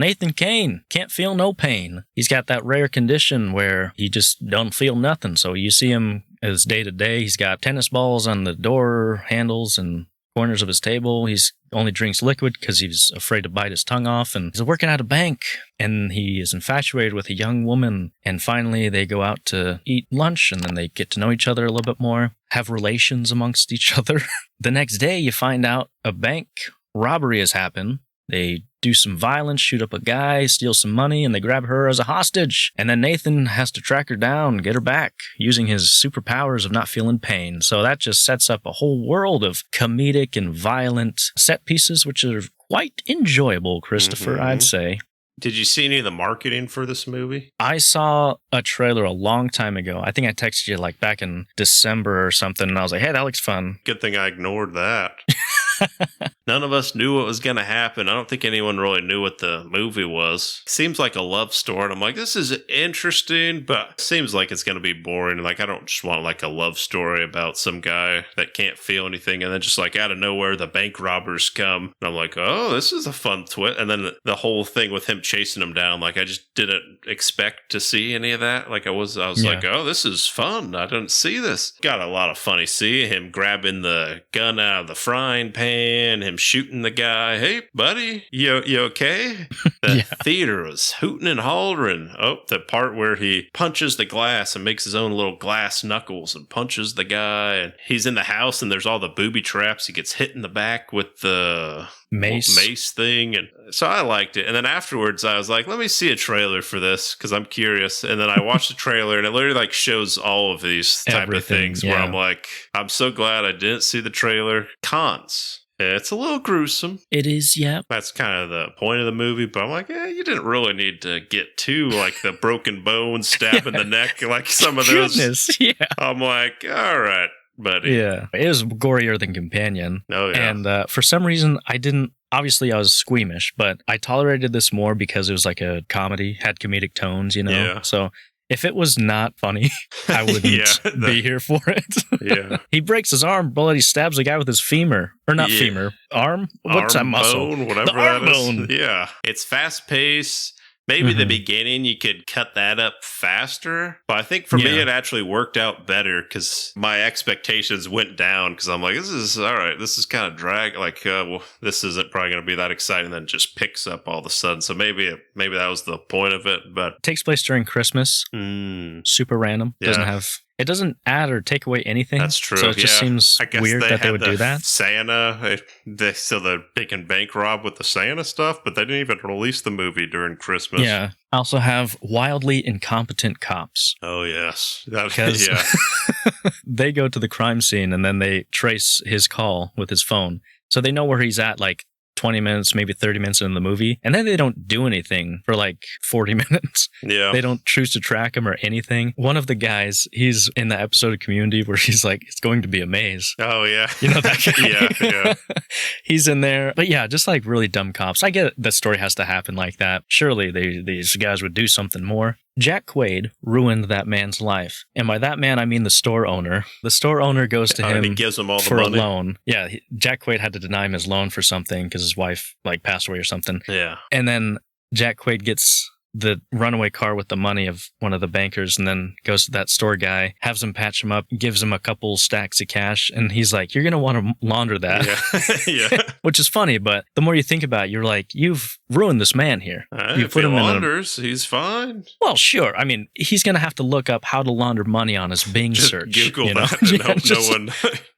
Nathan Kane can't feel no pain. He's got that rare condition where he just don't feel nothing. So you see him as day to day. He's got tennis balls on the door handles and corners of his table. He's only drinks liquid because he's afraid to bite his tongue off. And he's working at a bank, and he is infatuated with a young woman. And finally, they go out to eat lunch, and then they get to know each other a little bit more, have relations amongst each other. The next day, you find out a bank robbery has happened. They do some violence, shoot up a guy, steal some money, and they grab her as a hostage. And then Nathan has to track her down, get her back, using his superpowers of not feeling pain. So that just sets up a whole world of comedic and violent set pieces, which are quite enjoyable, Christopher, I'd say. Did you see any of the marketing for this movie? I saw a trailer a long time ago. I think I texted you like back in December or something, and I was like, hey, that looks fun. Good thing I ignored that. None of us knew what was going to happen. I don't think anyone really knew what the movie was. Seems like a love story. And I'm like, this is interesting, but seems like it's going to be boring. Like, I don't just want like a love story about some guy that can't feel anything. And then just like out of nowhere, the bank robbers come. And I'm like, oh, this is a fun twist. And then the whole thing with him chasing him down, like I just didn't expect to see any of that. Like I was like, oh, this is fun. I didn't see this. Got a lot of funny. See him grabbing the gun out of the frying pan, him shooting the guy. Hey, buddy, you okay? The theater was hooting and hollering. Oh, the part where he punches the glass and makes his own little glass knuckles and punches the guy. And he's in the house and there's all the booby traps. He gets hit in the back with the mace thing. And so I liked it. And then afterwards, I was like, let me see a trailer for this because I'm curious. And then I watched the trailer and it literally like shows all of these type of things where I'm like, I'm so glad I didn't see the trailer. Cons. It's a little gruesome. It is, yeah. That's kind of the point of the movie, but I'm like, you didn't really need to get to like the broken bone, stab in the neck, like some of those. Goodness, yeah. I'm like, all right, buddy. Yeah, it was gorier than Companion. Oh, yeah. And for some reason, obviously I was squeamish, but I tolerated this more because it was like a comedy, had comedic tones, you know? Yeah. So if it was not funny, I wouldn't be here for it. Yeah. He breaks his arm, but he stabs a guy with his femur. Or not femur. Arm? What's that muscle? Bone, whatever that is. Yeah. It's fast-paced. Maybe the beginning you could cut that up faster. But I think for me it actually worked out better because my expectations went down because I'm like, this is all right. This is kind of drag. Like, well, this isn't probably going to be that exciting. Then it just picks up all of a sudden. So maybe that was the point of it. But it takes place during Christmas. Super random. It doesn't add or take away anything. That's true. So it just seems weird that they would do that. Santa, so they can bank rob with the Santa stuff, but they didn't even release the movie during Christmas. Yeah. I also have wildly incompetent cops. Oh, yes. Because they go to the crime scene and then they trace his call with his phone. So they know where he's at like 20 minutes, maybe 30 minutes in the movie. And then they don't do anything for like 40 minutes. Yeah. They don't choose to track him or anything. One of the guys, he's in the episode of Community where he's like, it's going to be a maze. Oh, yeah. You know that guy? Yeah. He's in there. But yeah, just like really dumb cops. I get it, the story has to happen like that. Surely these guys would do something more. Jack Quaid ruined that man's life. And by that man, I mean the store owner. The store owner goes to him and he gives him all the for money. A loan. Yeah, Jack Quaid had to deny him his loan for something because his wife like passed away or something. Yeah. And then Jack Quaid gets the runaway car with the money of one of the bankers and then goes to that store guy, has him patch him up, gives him a couple stacks of cash, and he's like, you're going to want to launder that. Yeah. Which is funny, but the more you think about it, you're like, you've ruined this man here. You put him launders, he's fine. Well, sure. I mean, he's going to have to look up how to launder money on his Bing search. Google that. No one.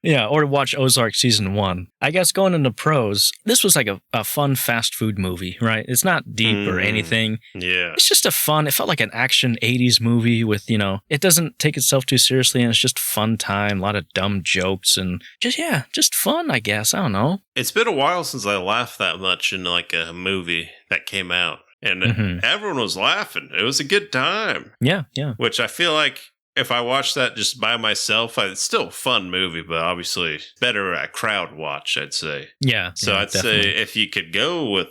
Yeah, or watch Ozark Season 1. I guess going into pros, this was like a fun fast food movie, right? It's not deep or anything. Yeah. It's just it felt like an action 80s movie with, it doesn't take itself too seriously and it's just fun time, a lot of dumb jokes and just fun, I guess. I don't know. It's been a while since I laughed that much in like a movie that came out and everyone was laughing. It was a good time. Yeah. Which I feel like if I watched that just by myself, it's still a fun movie, but obviously better at crowd watch, I'd say. Yeah. So I'd definitely say if you could go with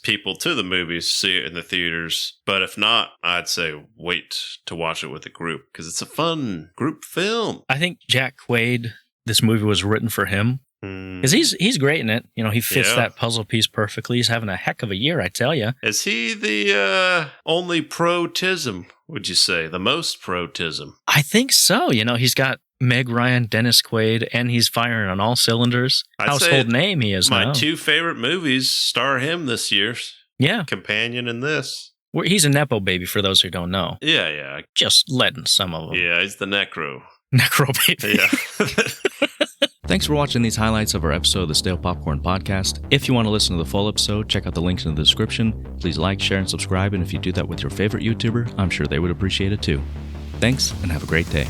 people to the movies, see it in the theaters. But if not, I'd say wait to watch it with a group because it's a fun group film. I think Jack Quaid, this movie was written for him. Because he's great in it. He fits that puzzle piece perfectly. He's having a heck of a year, I tell you. Is he the only pro-tism, would you say? The most pro-tism? I think so. He's got Meg Ryan, Dennis Quaid, and he's firing on all cylinders. Household name he is now. My 2 favorite movies star him this year. Yeah. Companion in this. He's a Nepo baby, for those who don't know. Yeah. Just letting some of them. Yeah, he's the Necro. Necro baby. Yeah. Thanks for watching these highlights of our episode of the Stale Popcorn Podcast. If you want to listen to the full episode, check out the links in the description. Please like, share, and subscribe. And if you do that with your favorite YouTuber, I'm sure they would appreciate it too. Thanks, and have a great day.